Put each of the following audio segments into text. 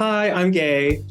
Hi, I'm gay.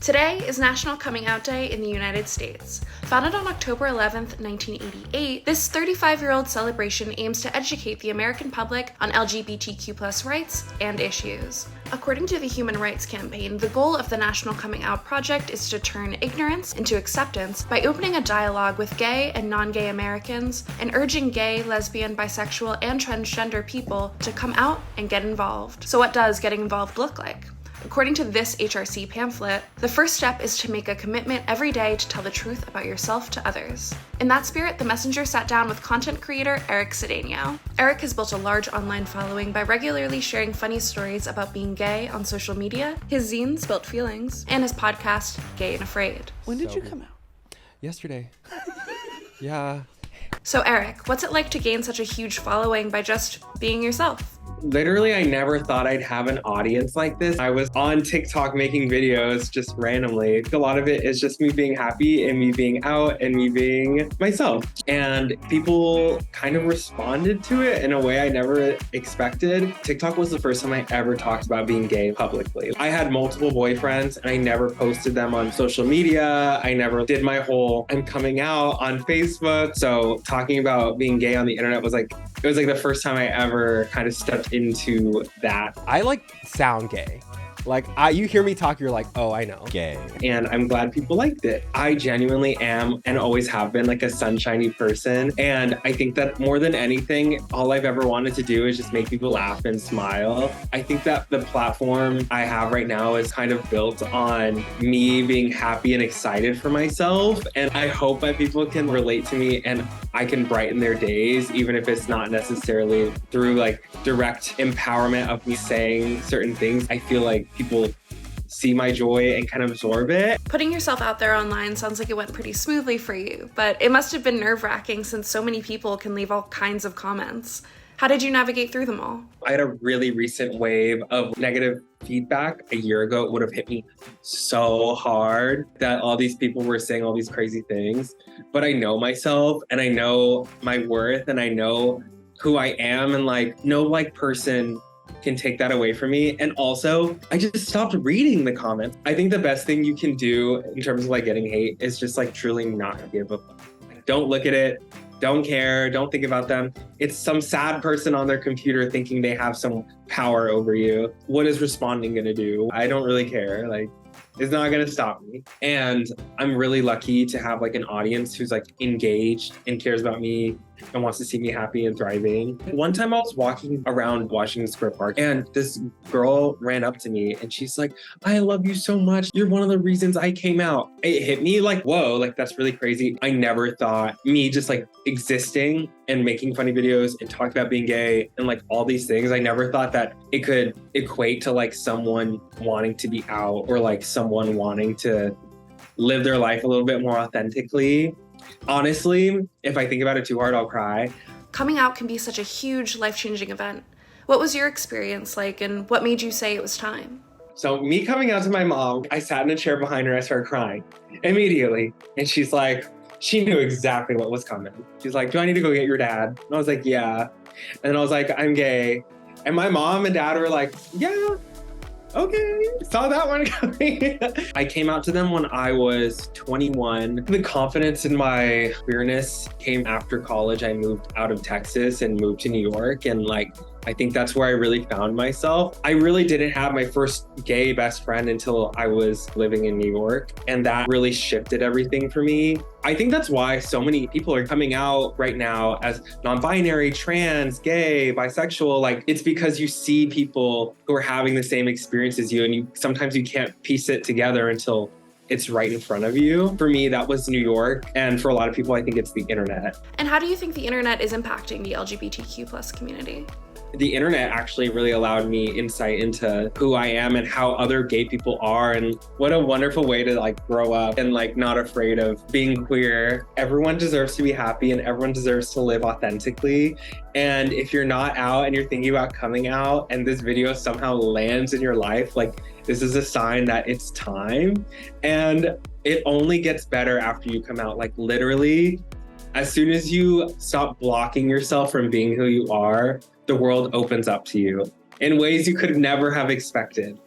Today is National Coming Out Day in the United States. Founded on October 11th, 1988, this 35-year-old celebration aims to educate the American public on LGBTQ+ rights and issues. According to the Human Rights Campaign, the goal of the National Coming Out Project is to turn ignorance into acceptance by opening a dialogue with gay and non-gay Americans and urging gay, lesbian, bisexual, and transgender people to come out and get involved. So what does getting involved look like? According to this HRC pamphlet, the first step is to make a commitment every day to tell the truth about yourself to others. In that spirit, the messenger sat down with content creator Eric Sedeño. Eric has built a large online following by regularly sharing funny stories about being gay on social media, his zine, Spilt Feelings, and his podcast, Gay and Afraid. When did you come out? Yesterday. Yeah. So Eric, what's it like to gain such a huge following by just being yourself? Literally, I never thought I'd have an audience like this. I was on TikTok making videos just randomly. A lot of it is just me being happy and me being out and me being myself. And people kind of responded to it in a way I never expected. TikTok was the first time I ever talked about being gay publicly. I had multiple boyfriends and I never posted them on social media. I never did my whole I'm coming out on Facebook. So talking about being gay on the internet was like the first time I ever kind of stepped into that. I sound gay. You hear me talk, you're like, oh, I know. Gay. And I'm glad people liked it. I genuinely am and always have been a sunshiny person. And I think that more than anything, all I've ever wanted to do is just make people laugh and smile. I think that the platform I have right now is kind of built on me being happy and excited for myself. And I hope that people can relate to me and I can brighten their days, even if it's not necessarily through direct empowerment of me saying certain things. I feel like people see my joy and kind of absorb it. Putting yourself out there online sounds like it went pretty smoothly for you, but it must have been nerve-wracking since so many people can leave all kinds of comments. How did you navigate through them all? I had a really recent wave of negative feedback. A year ago, it would have hit me so hard that all these people were saying all these crazy things. But I know myself and I know my worth and I know who I am, and no person can take that away from me. And also, I just stopped reading the comments. I think the best thing you can do in terms of getting hate is just truly not give a fuck. Don't look at it. Don't care. Don't think about them. It's some sad person on their computer thinking they have some power over you. What is responding going to do? I don't really care. It's not going to stop me. And I'm really lucky to have an audience who's engaged and cares about me and wants to see me happy and thriving. One time I was walking around Washington Square Park and this girl ran up to me and she's like, I love you so much. You're one of the reasons I came out. It hit me whoa, that's really crazy. I never thought me just existing and making funny videos and talking about being gay and all these things. I never thought that it could equate to someone wanting to be out or someone wanting to live their life a little bit more authentically. Honestly, if I think about it too hard, I'll cry. Coming out can be such a huge, life-changing event. What was your experience like, and what made you say it was time? So me coming out to my mom, I sat in a chair behind her, I started crying immediately. And she's she knew exactly what was coming. She's like, do I need to go get your dad? And I was like, yeah. And I was like, I'm gay. And my mom and dad were like, yeah. Okay, saw that one coming. I came out to them when I was 21. The confidence in my queerness came after college. I moved out of Texas and moved to New York. And I think that's where I really found myself. I really didn't have my first gay best friend until I was living in New York. And that really shifted everything for me. I think that's why so many people are coming out right now as non-binary, trans, gay, bisexual. It's because you see people who are having the same experience as you, and sometimes you can't piece it together until it's right in front of you. For me, that was New York. And for a lot of people, I think it's the internet. And how do you think the internet is impacting the LGBTQ+ community? The internet actually really allowed me insight into who I am and how other gay people are, and what a wonderful way to grow up and not afraid of being queer. Everyone deserves to be happy and everyone deserves to live authentically. And if you're not out and you're thinking about coming out and this video somehow lands in your life, this is a sign that it's time. And it only gets better after you come out. Literally, as soon as you stop blocking yourself from being who you are, the world opens up to you. in ways you could never have expected.